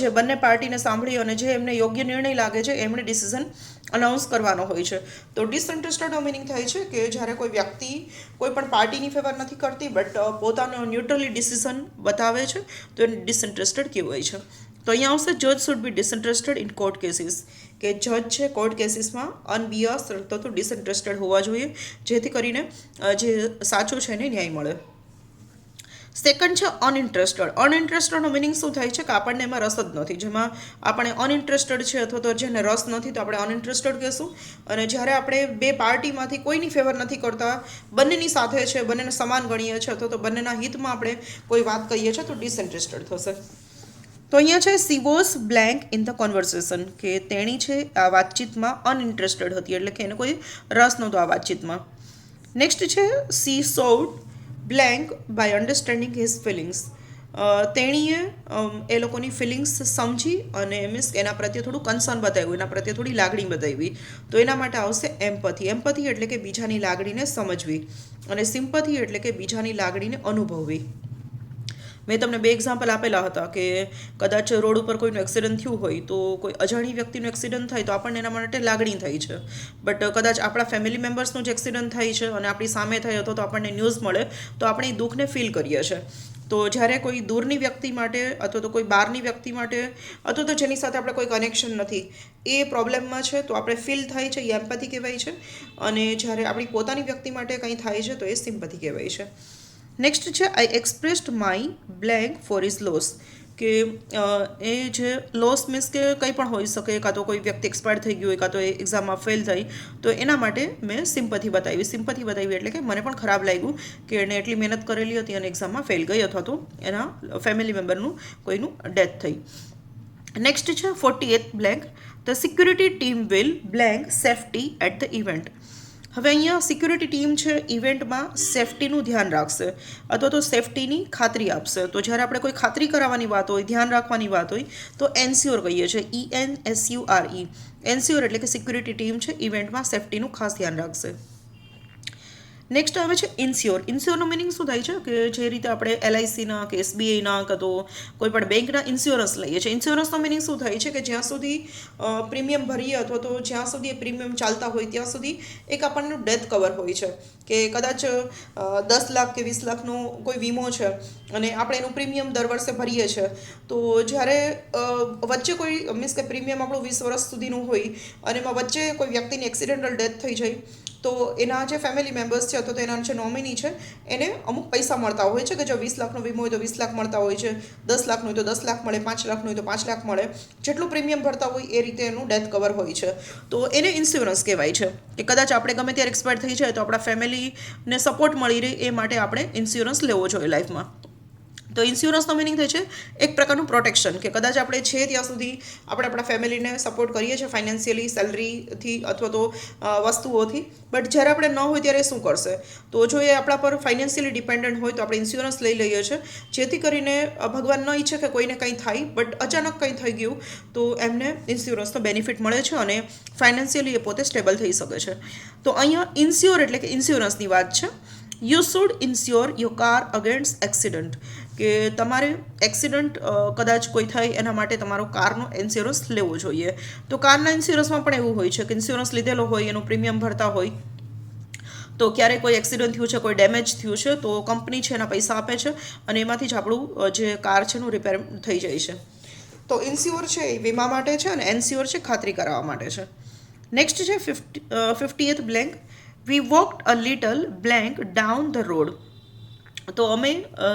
[SPEAKER 1] જે બંને પાર્ટીને સાંભળી અને જે એમને યોગ્ય નિર્ણય લાગે છે એમણે ડિસિઝન અનાઉન્સ કરવાનો હોય છે. તો ડિસઇન્ટરેસ્ટેડનો મિનિંગ થાય છે કે જ્યારે કોઈ વ્યક્તિ કોઈ પણ પાર્ટીની ફેવર નથી કરતી બટ પોતાનો ન્યુટ્રલી ડિસિઝન બતાવે છે તો એને ડિસઇન્ટરેસ્ટેડ કહેવાય છે. તો અહીંયા આવશે જજ should be disinterested in court cases, કે જજ છે કોર્ટ કેસીસમાં અનબિયાસ અથવા તો ડિસઇન્ટરેસ્ટેડ હોવા જોઈએ, જેથી કરીને જે સાચું છે એને ન્યાય મળે. સેકન્ડ છે અનઇન્ટરેસ્ટેડ. અનઇન્ટરેસ્ટેડનો મિનિંગ શું થાય છે કે આપણને એમાં રસ જ નથી. જેમાં આપણે અનઇન્ટરેસ્ટેડ છે અથવા તો જેને રસ નથી તો આપણે અનઇન્ટરેસ્ટેડ કહેશું. અને જ્યારે આપણે બે પાર્ટીમાંથી કોઈની ફેવર નથી કરતા, બંનેની સાથે છે, બંનેને સમાન ગણીએ છીએ અથવા તો બંનેના હિતમાં આપણે કોઈ વાત કહીએ છીએ તો ડિસઇન્ટરેસ્ટેડ થશે. તો અહીંયા છે she was blank in the conversation, કે તેણી છે આ વાતચીતમાં અનઇન્ટરેસ્ટેડ હતી એટલે કે એને કોઈ રસ નહોતો આ વાતચીતમાં. નેક્સ્ટ છે she showed blank by understanding his feelings. તેણીએ એ લોકોની ફિલિંગ્સ સમજી અને મીન્સ એના પ્રત્યે થોડું કન્સર્ન બતાવ્યું, એના પ્રત્યે થોડી લાગણી બતાવી. તો એના માટે આવશે એમ્પથી. એમ્પથી એટલે કે બીજાની લાગણીને સમજવી, અને સિમ્પથી એટલે કે બીજાની લાગણીને અનુભવવી. મેં તમને બે એક્ઝામ્પલ આપેલા હતા કે કદાચ રોડ ઉપર કોઈનું એક્સિડન્ટ થયું હોય તો કોઈ અજાણી વ્યક્તિનું એક્સિડન્ટ થાય તો આપણને એના માટે લાગણી થાય છે, બટ કદાચ આપણા ફેમિલી મેમ્બર્સનું જ એક્સિડન્ટ થાય છે અને આપણી સામે થાય અથવા તો આપણને ન્યૂઝ મળે તો આપણે એ દુઃખને ફીલ કરીએ છીએ. તો જ્યારે કોઈ દૂરની વ્યક્તિ માટે અથવા તો કોઈ બહારની વ્યક્તિ માટે અથવા તો જેની સાથે આપણે કોઈ કનેક્શન નથી એ પ્રોબ્લેમમાં છે તો આપણે ફીલ થાય છે, એ એમ્પથી કહેવાય છે. અને જ્યારે આપણી પોતાની વ્યક્તિ માટે કંઈ થાય છે તો એ સિમ્પથી કહેવાય છે. નેક્સ્ટ છે I expressed my blank for his loss, કે એ જે લોસ મીન્સ કે કંઈ પણ હોઈ શકે, કાં તો કોઈ વ્યક્તિ એક્સપાયર થઈ ગયું હોય, કાં તો એ એક્ઝામમાં ફેલ થઈ, તો એના માટે મેં સિમ્પથી બતાવી. સિમ્પથી બતાવી એટલે કે મને પણ ખરાબ લાગ્યું કે એણે એટલી મહેનત કરેલી હતી અને એક્ઝામમાં ફેલ ગઈ અથવા તો એના ફેમિલી મેમ્બરનું કોઈનું ડેથ થઈ. નેક્સ્ટ છે 48th blank the security team will blank safety at the event. હવે અહીંયા સિક્યુરિટી ટીમ છે ઇવેન્ટમાં સેફટીનું ધ્યાન રાખશે અથવા તો સેફટીની ખાતરી આપશે. તો જ્યારે આપણે કોઈ ખાતરી કરાવવાની વાત હોય, ધ્યાન રાખવાની વાત હોય તો એન્સ્યોર કહીએ છીએ, ENSURE. એન્સ્યોર એટલે કે સિક્યુરિટી ટીમ છે ઇવેન્ટમાં સેફટીનું ખાસ ધ્યાન રાખશે. નેક્સ્ટ આવે છે ઇન્સ્યોર. ઇન્સ્યોરનો મિનિંગ શું થાય છે કે જે રીતે આપણે LICના કે SBIના કે તો કોઈ પણ બેંકના ઇન્સ્યોરન્સ લઈએ છીએ. ઇન્સ્યોરન્સનો મિનિંગ શું થાય છે કે જ્યાં સુધી પ્રીમિયમ ભરીએ અથવા તો જ્યાં સુધી એ પ્રીમિયમ ચાલતા હોય ત્યાં સુધી એક આપણને ડેથ કવર હોય છે, કે કદાચ 10 લાખ કે 20 લાખનો કોઈ વીમો છે અને આપણે એનું પ્રીમિયમ દર વર્ષે ભરીએ છીએ. તો જ્યારે વચ્ચે કોઈ મીન્સ કે પ્રીમિયમ આપણું 20 વર્ષ સુધીનું હોય અને એમાં વચ્ચે કોઈ વ્યક્તિની એક્સિડેન્ટલ ડેથ થઈ જાય તો એના જે ફેમિલી મેમ્બર્સ છે અથવા તો એના જે નોમિની છે એને અમુક પૈસા મળતા હોય છે, કે જો 20 લાખનો વીમો હોય તો 20 લાખ મળતા હોય છે, 10 લાખનો હોય તો 10 લાખ મળે, 5 લાખનો હોય તો 5 લાખ મળે, જેટલું પ્રીમિયમ ભરતા હોય એ રીતે એનું ડેથ કવર હોય છે. તો એને ઇન્સ્યોરન્સ કહેવાય છે, કે કદાચ આપણે ગમે ત્યારે એક્સપાયર થઈ જાય તો આપણા ફેમિલીને સપોર્ટ મળી રહે એ માટે આપણે ઇન્સ્યોરન્સ લેવો જોઈએ લાઈફમાં. તો ઇન્સ્યોરન્સનો મિનિંગ થાય છે એક પ્રકારનું પ્રોટેક્શન, કે કદાચ આપણે છે ત્યાં સુધી આપણે આપણા ફેમિલીને સપોર્ટ કરીએ છીએ ફાઇનાન્શિયલી, સેલરીથી અથવા તો વસ્તુઓથી, બટ જ્યારે આપણે ન હોય ત્યારે શું કરશે? તો જો એ આપણા પર ફાઇનાન્શિયલી ડિપેન્ડન્ટ હોય તો આપણે ઇન્સ્યોરન્સ લઈ લઈએ છીએ, જેથી કરીને ભગવાન ન ઈચ્છે કે કોઈને કંઈ થાય, બટ અચાનક કંઈ થઈ ગયું તો એમને ઇન્સ્યોરન્સનો બેનિફિટ મળે છે અને ફાઇનાન્શિયલી એ પોતે સ્ટેબલ થઈ શકે છે. તો અહીંયા ઇન્સ્યોર એટલે કે ઇન્સ્યોરન્સની વાત છે. You should ensure your car against accident, કે તમારે એક્સિડન્ટ કદાચ કોઈ થાય એના માટે તમારો કારનો ઇન્સ્યોરન્સ લેવો જોઈએ. તો કારના ઇન્સ્યોરન્સમાં પણ એવું હોય છે કે ઇન્સ્યોરન્સ લીધેલો હોય, એનું પ્રીમિયમ ભરતા હોય, તો ક્યારેક કોઈ એક્સિડન્ટ થયું છે, કોઈ ડેમેજ થયું છે, તો કંપની છે એના પૈસા આપે છે અને એમાંથી જ આપણું જે કાર છે એનું રિપેર થઈ જાય છે. તો ઇન્સ્યોર છે એ વીમા માટે છે અને એન્સ્યોર છે ખાતરી કરાવવા માટે છે. નેક્સ્ટ છે 50th blank. We walked a little blank down the road. તો અમે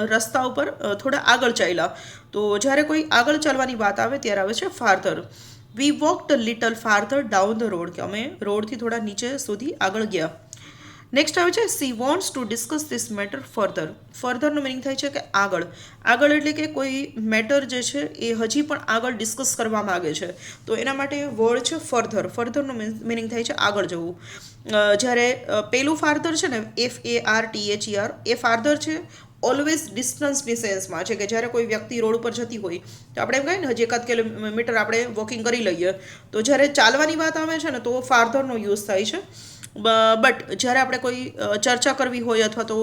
[SPEAKER 1] રસ્તા ઉપર થોડા આગળ ચાલ્યા. તો જ્યારે કોઈ આગળ ચાલવાની વાત આવે ત્યારે આવે છે farther. We walked a little farther down the road, કે અમે રોડથી થોડા નીચે સુધી આગળ ગયા. નેક્સ્ટ આવે છે she wants to discuss this matter further. ફર્ધરનો મિનિંગ થાય છે કે આગળ. આગળ એટલે કે કોઈ મેટર જે છે એ હજી પણ આગળ ડિસ્કસ કરવા માગે છે, તો એના માટે વર્ડ છે ફર્ધર. ફર્ધરનો મિનિંગ થાય છે આગળ જવું. જ્યારે પેલું ફાર્ધર છે ને, FARTHER, એ ફાર્ધર છે ઓલવેઝ ડિસ્ટન્સની સેન્સમાં છે, કે જ્યારે કોઈ વ્યક્તિ રોડ ઉપર જતી હોય તો આપણે એમ કહીએ ને હજી 1 કિલોમીટર આપણે વોકિંગ કરી લઈએ, તો જ્યારે ચાલવાની વાત આવે છે ને તો ફાર્ધરનો યુઝ થાય છે. બટ જ્યારે આપણે કોઈ ચર્ચા કરવી હોય અથવા તો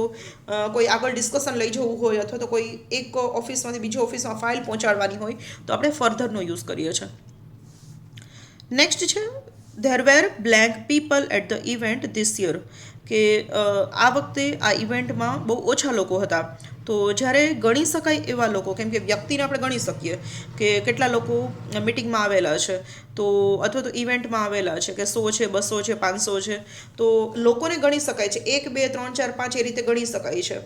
[SPEAKER 1] કોઈ આગળ ડિસ્કશન લઈ જવું હોય અથવા તો કોઈ એક ઓફિસમાંથી બીજી ઓફિસમાં ફાઇલ પહોંચાડવાની હોય તો આપણે ફર્ધરનો યુઝ કરીએ છીએ. નેક્સ્ટ છે there were blank people at the event this year, કે આ વખતે આ ઇવેન્ટમાં બહુ ઓછા લોકો હતા. તો જ્યારે ગણી શકાય એવા લોકો, કેમ કે વ્યક્તિને આપણે ગણી શકીએ કે કેટલા લોકો મિટિંગમાં આવેલા છે, તો અથવા તો ઇવેન્ટમાં આવેલા છે, કે 100 છે, 200 છે, 500 છે, તો લોકોને ગણી શકાય છે. 1 2 3 4 5 એ રીતે ગણી શકાય છે.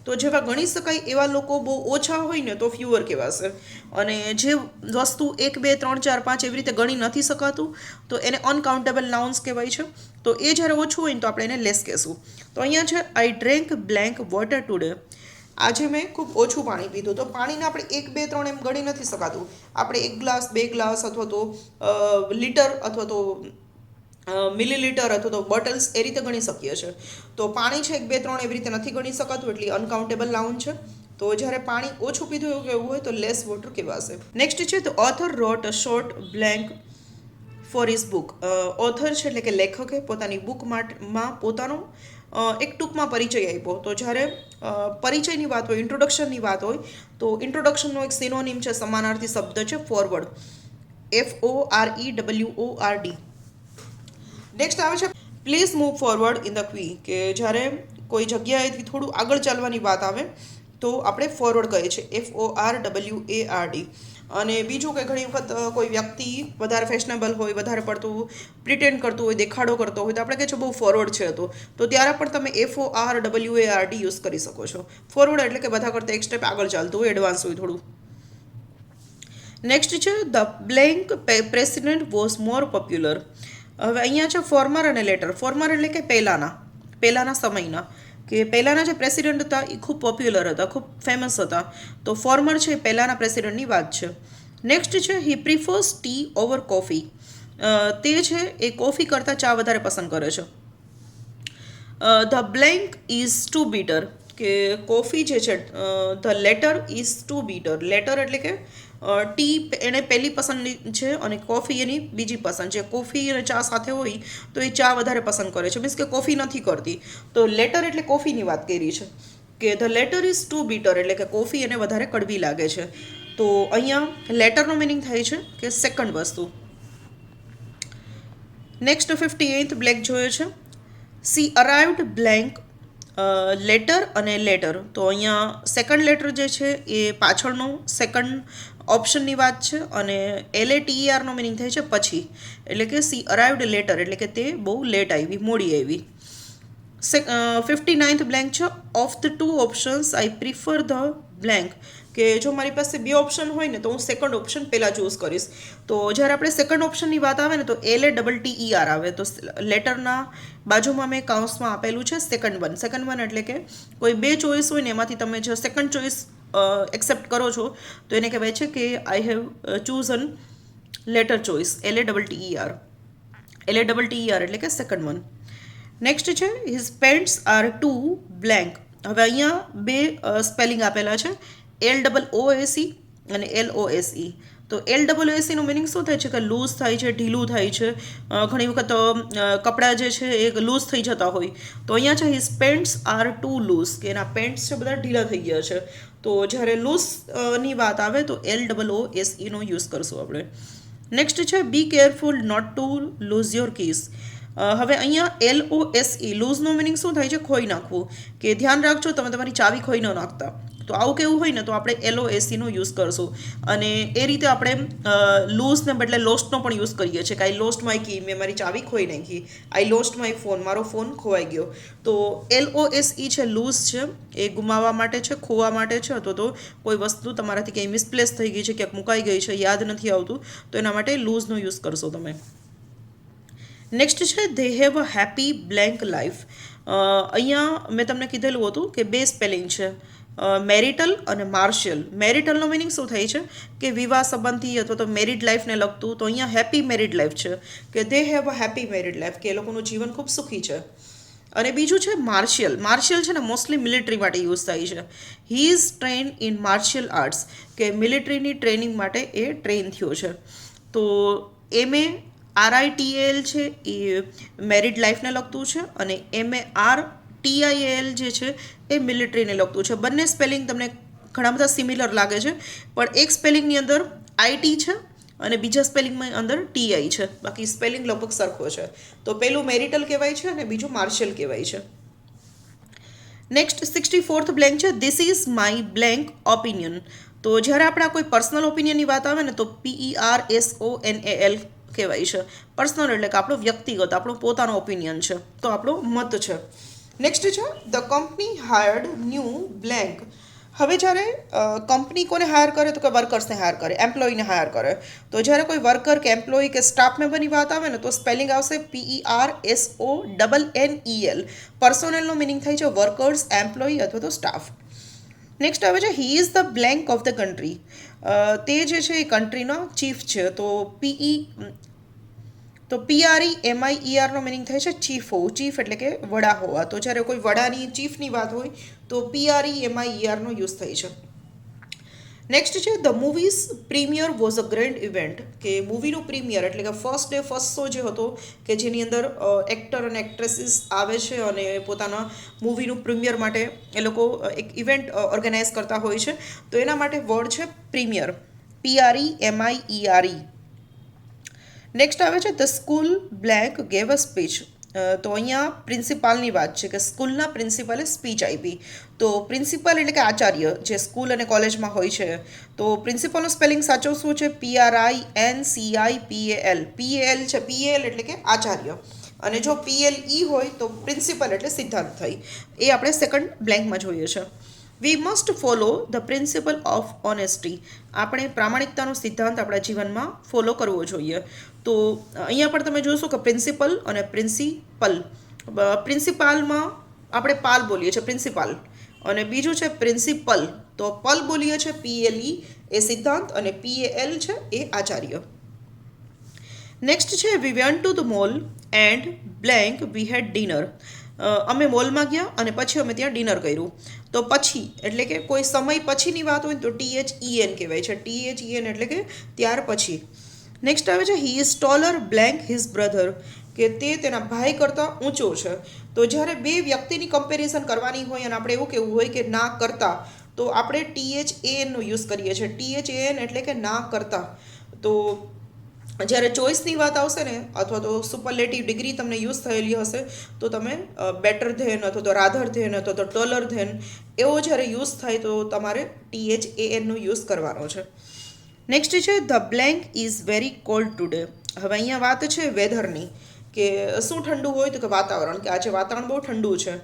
[SPEAKER 1] તો જેવા ગણી શકાય એવા લોકો બહુ ઓછા હોય ને તો ફ્યુઅર કહેવાશે, અને જે વસ્તુ 1 2 3 4 5 એવી રીતે ગણી નથી શકાતું તો એને અનકાઉન્ટેબલ નાઉન્સ કહેવાય છે. તો એ જ્યારે ઓછું હોય ને તો આપણે એને લેસ કહેશું. તો અહીંયા છે આઈ ડ્રેન્ક બ્લેન્ક વોટર ટુડે. આજે મેં ખૂબ ઓછું પાણી પીધું. તો પાણીને આપણે 1 2 3 એમ ગણી નથી શકાતું. આપણે 1 ગ્લાસ 2 ગ્લાસ અથવા તો લીટર અથવા તો મિલીલીટર અથવા તો બોટલ્સ એ રીતે ગણી શકીએ છીએ. તો પાણી છે 1 2 3 એવી રીતે નથી ગણી શકાતું, એટલે અનકાઉન્ટેબલ નાઉન છે. તો જ્યારે પાણી ઓછું પીધું એવું કહેવું હોય તો લેસ વોટર કહેવાશે. નેક્સ્ટ છે તો author wrote a short blank for his book. Author છે એટલે કે લેખકે પોતાની બુકમાં પોતાનો એક ટૂંકમાં પરિચય આપ્યો. તો જ્યારે પરિચયની વાત હોય, ઇન્ટ્રોડક્શનની વાત હોય, તો ઇન્ટ્રોડક્શનનો એક સિનોનિમ છે, સમાનાર્થી શબ્દ છે ફોરવર્ડ, FOREWORD. નેક્સ્ટ આવે છે please move forward in the queue, કે જ્યારે કોઈ જગ્યાએથી થોડું આગળ ચાલવાની વાત આવે તો આપણે ફોરવર્ડ કહીએ છીએ, FORWARD. અને બીજું કે ઘણી વખત કોઈ વ્યક્તિ વધારે ફેશનેબલ હોય, વધારે પડતું પ્રિટેન્ડ કરતું હોય, દેખાડો કરતો હોય, તો આપણે કહીએ છીએ બહુ ફોરવર્ડ છે તો ત્યારે પણ તમે FORWARD યુઝ કરી શકો છો. ફોરવર્ડ એટલે કે બધા કરતાં એક સ્ટેપ આગળ ચાલતું હોય, એડવાન્સ હોય થોડું. નેક્સ્ટ છે the blank president was more popular. હવે અહીંયા છે ફોર્મર અને લેટર. ફોર્મર એટલે કે પહેલાના સમયના, કે પહેલાંના જે પ્રેસિડેન્ટ હતા એ ખૂબ પોપ્યુલર હતા, ખૂબ ફેમસ હતા. તો ફોર્મર છે એ પહેલાંના પ્રેસિડેન્ટની વાત છે. નેક્સ્ટ છે હી પ્રિફર્સ ટી ઓવર કોફી. તે છે એ કોફી કરતાં ચા વધારે પસંદ કરે છે. The blank is too bitter, કે કોફી જે છે the latter is too bitter. Latter એટલે કે ટી એને પહેલી પસંદ છે અને કોફી એની બીજી પસંદ છે. કોફી અને ચા સાથે હોય તો એ ચા વધારે પસંદ કરે છે, મીન્સ કે કોફી નથી કરતી. તો લેટર એટલે કોફીની વાત કરી છે, કે the latter is too bitter એટલે કે કોફી એને વધારે કડવી લાગે છે. તો અહીંયા લેટરનો મિનિંગ થાય છે કે સેકન્ડ વસ્તુ. નેક્સ્ટ 58th બ્લેક જોયો છે. સી અરાઇવ્ડ બ્લેન્ક લેટર અને લેટર. તો અહીંયા સેકન્ડ લેટર જે છે એ પાછળનો સેકન્ડ ઓપ્શનની વાત છે અને LATERનો મિનિંગ થાય છે પછી, એટલે કે સી અરાઇવ્ડ લેટર એટલે કે તે બહુ લેટ આવી, મોડી આવી. 59th બ્લેન્ક છે. Of the 2 options I prefer the blank, કે જો મારી પાસે 2 ઓપ્શન હોય ને તો હું સેકન્ડ ઓપ્શન પહેલાં ચૂઝ કરીશ. તો જ્યારે આપણે સેકન્ડ ઓપ્શનની વાત આવે ને તો LATTER આવે. તો લેટરના બાજુમાં મેં કાઉન્સમાં આપેલું છે સેકન્ડ વન એટલે કે કોઈ 2 ચોઈસ હોય ને એમાંથી તમે જો સેકન્ડ ચોઈસ એક્સેપ્ટ કરો છો તો એને કહેવાય છે કે I have chosen latter choice, LATTER, LATTER એટલે કે સેકન્ડ વન. નેક્સ્ટ છે his pants are too blank. હવે અહીંયા બે સ્પેલિંગ આપેલા છે, LOOSE અને LOSE. તો LOOSE નું મિનિંગ શું થાય છે કે લૂઝ થાય છે, ઢીલું થાય છે. ઘણી વખત કપડાં જે છે એ લૂઝ થઈ જતા હોય, તો અહીંયા છે his pants are too loose, કે એના પેન્ટ્સ છે બધા ઢીલા થઈ ગયા છે. તો જ્યારે લૂઝ ની વાત આવે તો LOOSE નો યુઝ કરશું આપણે. નેક્સ્ટ છે be careful not to lose your keys. હવે અહીંયા LOSE લૂઝનો મિનિંગ શું થાય છે, ખોઈ નાખવું, કે ધ્યાન રાખજો તમે તમારી ચાવી ખોઈ ન નાખતા. તો આવું કેવું હોય ને તો આપણે LOSE નો યુઝ કરશું. અને એ રીતે આપણે લૂઝને બદલે લોસ્ટનો પણ યુઝ કરીએ છીએ કે આઈ લોસ્ટ માય કી, મેં મારી ચાવી ખોઈ નાખી. આઈ લોસ્ટ માય ફોન, મારો ફોન ખોવાઈ ગયો. તો LOSE છે લૂઝ છે, એ ગુમાવવા માટે છે, ખોવા માટે છે, અથવા તો કોઈ વસ્તુ તમારાથી ક્યાંય મિસપ્લેસ થઈ ગઈ છે, ક્યાંક મુકાઈ ગઈ છે, યાદ નથી આવતું, તો એના માટે લૂઝનો યુઝ કરશો તમે. નેક્સ્ટ છે they have a happy blank life. અહીંયા મેં તમને કીધેલું હતું કે બે સ્પેલિંગ છે, મેરિટલ અને માર્શિયલ. મેરિટલનો મિનિંગ શું થાય છે કે વિવાહ સંબંધી અથવા તો મેરિડ લાઈફને લગતું. તો અહીંયા હેપી મેરિડ લાઈફ છે કે they have a happy married life, કે એ લોકોનું જીવન ખૂબ સુખી છે. અને બીજું છે માર્શિયલ. માર્શિયલ છે ને મોસ્ટલી મિલિટરી માટે યુઝ થાય છે. He is train in માર્શિયલ arts, કે મિલિટરીની ટ્રેનિંગ માટે એ ટ્રેન થયો છે. તો MARITAL છે એ મેરિડ લાઈફને લગતું છે, અને MARTIAL જે છે એ મિલિટરીને લગતું છે. બંને સ્પેલિંગ તમને ઘણા બધા સિમિલર લાગે છે, પણ એક સ્પેલિંગની અંદર IT છે અને બીજા સ્પેલિંગમાં અંદર TI છે, બાકી સ્પેલિંગ લગભગ સરખો છે. તો પેલું મેરિટલ કહેવાય છે અને બીજું માર્શિયલ કહેવાય છે. નેક્સ્ટ 64th બ્લેન્ક છે this is my blank opinion. તો જ્યારે આપણે કોઈ પર્સનલ ઓપિનિયનની વાત આવે ને તો PERSONAL કહેવાય છે. પર્સનલ એટલે કે આપણો વ્યક્તિગત, આપણો પોતાનો ઓપિનિયન છે, તો આપણો મત છે. નેક્સ્ટ છે the company hired new blank. હવે જ્યારે કંપની કોને હાયર કરે તો કે વર્કર્સને હાયર કરે, એમ્પ્લોયને હાયર કરે. તો જ્યારે કોઈ વર્કર કે એમ્પ્લોય કે સ્ટાફ મેમ્બરની વાત આવે ને તો સ્પેલિંગ આવશે PERSONNEL. પર્સોનલનો મિનિંગ થાય છે વર્કર્સ, એમ્પ્લોય અથવા તો સ્ટાફ. નેક્સ્ટ આવે છે he is the blank of the country. તે જે છે એ કન્ટ્રીનો ચીફ છે. તો PREMIER નો મિનિંગ થાય છે ચીફ હોવું, ચીફ એટલે કે વડા હોવા. તો જ્યારે કોઈ વડાની ચીફની વાત હોય તો PREMIER નો યુઝ થાય છે. નેક્સ્ટ છે the movie's premiere was a grand event, કે મૂવીનું પ્રીમિયર એટલે કે ફર્સ્ટ ડે ફર્સ્ટ શો જે હતો કે જેની અંદર એક્ટર અને એક્ટ્રેસીસ આવે છે અને પોતાના મૂવીનું પ્રીમિયર માટે એ લોકો એક ઇવેન્ટ ઓર્ગેનાઇઝ કરતા હોય છે. તો એના માટે વર્ડ છે પ્રીમિયર, PREMIER. નેક્સ્ટ આવે છે the school blank gave a speech. તો અહીંયા પ્રિન્સિપાલની વાત છે કે સ્કૂલના પ્રિન્સિપાલે સ્પીચ આપી. તો પ્રિન્સિપાલ એટલે કે આચાર્ય જે સ્કૂલ અને કોલેજમાં હોય છે. તો પ્રિન્સિપાલનો સ્પેલિંગ સાચો શું છે, PRINCIPAL. PAL છે, PAL એટલે કે આચાર્ય, અને જો PLE હોય તો પ્રિન્સિપલ એટલે સિદ્ધાંત થઈ. એ આપણે સેકન્ડ બ્લેન્કમાં જોઈએ છે. We must follow the principal of honesty. આપણે પ્રામાણિકતાનો સિદ્ધાંત આપણા જીવનમાં ફોલો કરવો જોઈએ. તો અહીંયા પણ તમે જોશો કે પ્રિન્સિપલ અને પ્રિન્સિપલ. પ્રિન્સિપાલમાં આપણે પાલ બોલીએ છીએ પ્રિન્સિપાલ, અને બીજું છે પ્રિન્સિપલ. તો પલ બોલીએ છીએ PLE એ સિદ્ધાંત, અને PAL છે એ આચાર્ય. નેક્સ્ટ છે we went to the mall and blank we had dinner. અમે મોલમાં ગયા અને પછી અમે ત્યાં ડિનર કર્યું. તો પછી એટલે કે કોઈ સમય પછીની વાત હોય તો THEN કહેવાય છે. THEN એટલે કે ત્યાર પછી. નેક્સ્ટ આવે છે he is taller blank his brother, કે તે તેના ભાઈ કરતાં ઊંચો છે. તો જ્યારે બે વ્યક્તિની કમ્પેરિઝન કરવાની હોય અને આપણે એવું કહેવું હોય કે ના કરતા, તો આપણે THAN નો યુઝ કરીએ છીએ. THAN એટલે કે ના કરતા. તો જ્યારે ચોઇસની વાત આવશે ને અથવા તો સુપરલેટિવ ડિગ્રી તમને યુઝ થયેલી હશે તો તમે બેટર ધેન અથવા તો રાધર ધેન અથવા તો ટોલર ધેન એવો જ્યારે યુઝ થાય તો તમારે THAN નો યુઝ કરવાનો છે. નેક્સ્ટ છે the blank is very cold today. હવે અહીંયા વાત છે વેધરની, કે શું ઠંડુ હોય તો કે વાતાવરણ, કે આજે વાતાવરણ બહુ ઠંડુ છે.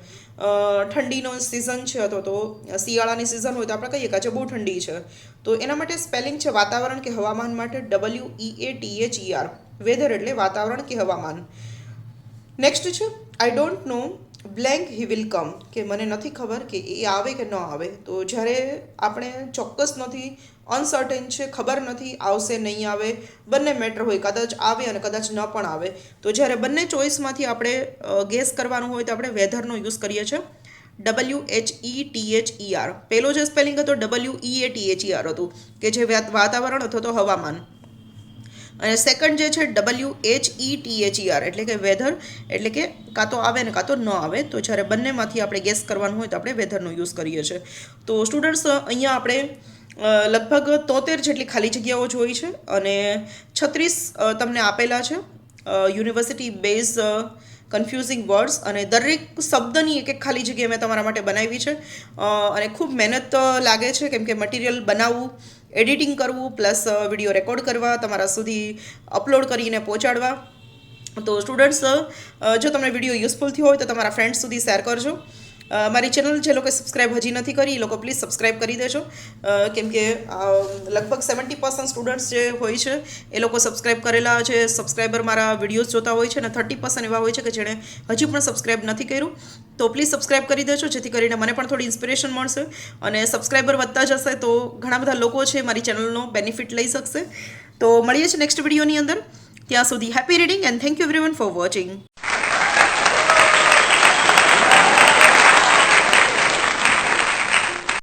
[SPEAKER 1] ઠંડીનો સિઝન છે અથવા તો શિયાળાની સિઝન હોય તો આપણે કહીએ કે આજે બહુ ઠંડી છે. તો એના માટે સ્પેલિંગ છે વાતાવરણ કે હવામાન માટે WEATHER. વેધર એટલે વાતાવરણ કે હવામાન. નેક્સ્ટ છે I don't know blank he will come, કે મને નથી ખબર કે એ આવે કે ન આવે. તો જ્યારે આપણે ચોક્કસ નથી, અનસર્ટેન છે, ખબર નથી આવશે નહીં આવે, બંને મેટર હોય, કદાચ આવે અને કદાચ ન પણ આવે. તો જ્યારે બંને ચોઇસમાંથી આપણે ગેસ કરવાનું હોય તો આપણે વેધરનો યુઝ કરીએ છીએ. WHETHER. પહેલો જે સ્પેલિંગ હતો WEATHER હતું, કે જે વાતાવરણ અથવા તો હવામાન. અને સેકન્ડ જે છે WHETHER, એટલે કે વેધર, એટલે કે કાં તો આવે ને કાં તો ન આવે. તો જ્યારે બંનેમાંથી આપણે ગેસ કરવાનું હોય તો આપણે વેધરનો યુઝ કરીએ છીએ. તો સ્ટુડન્ટ્સ, અહીંયા આપણે લગભગ 73 જેટલી ખાલી જગ્યાઓ જોઈ છે અને 36 તમને આપેલા છે યુનિવર્સિટી બેઝ કન્ફ્યુઝિંગ વર્ડ્સ, અને દરેક શબ્દની એક એક ખાલી જગ્યા મેં તમારા માટે બનાવી છે. અને ખૂબ મહેનત લાગે છે, કેમ કે મટીરિયલ બનાવવું, એડિટિંગ કરવું, પ્લસ વિડીયો રેકોર્ડ કરવા, તમારા સુધી અપલોડ કરીને પહોંચાડવા. તો સ્ટુડન્ટ્સ, જો તમને વિડીયો યુઝફુલ થયો હોય તો તમારા ફ્રેન્ડ્સ સુધી શેર કરજો. મારી ચેનલ જે લોકો સબસ્ક્રાઈબ હજી નથી કરી એ લોકો પ્લીઝ સબસ્ક્રાઈબ કરી દેજો, કેમ કે લગભગ 70% સ્ટુડન્ટ્સ જે હોય છે એ લોકો સબસ્ક્રાઈબ કરેલા છે. સબસ્ક્રાઈબર મારા વિડીયોઝ જોતા હોય છે અને 30% એવા હોય છે કે જેણે હજી પણ સબસ્ક્રાઈબ નથી કર્યું. તો પ્લીઝ સબસ્ક્રાઈબ કરી દેજો, જેથી કરીને મને પણ થોડી ઇન્સ્પિરેશન મળશે અને સબસ્ક્રાઈબર વધતા જશે તો ઘણા બધા લોકો છે મારી ચેનલનો બેનિફિટ લઈ શકશે. તો મળીએ છીએ નેક્સ્ટ વિડીયોની અંદર. ત્યાં સુધી happy reading and thank you everyone for watching.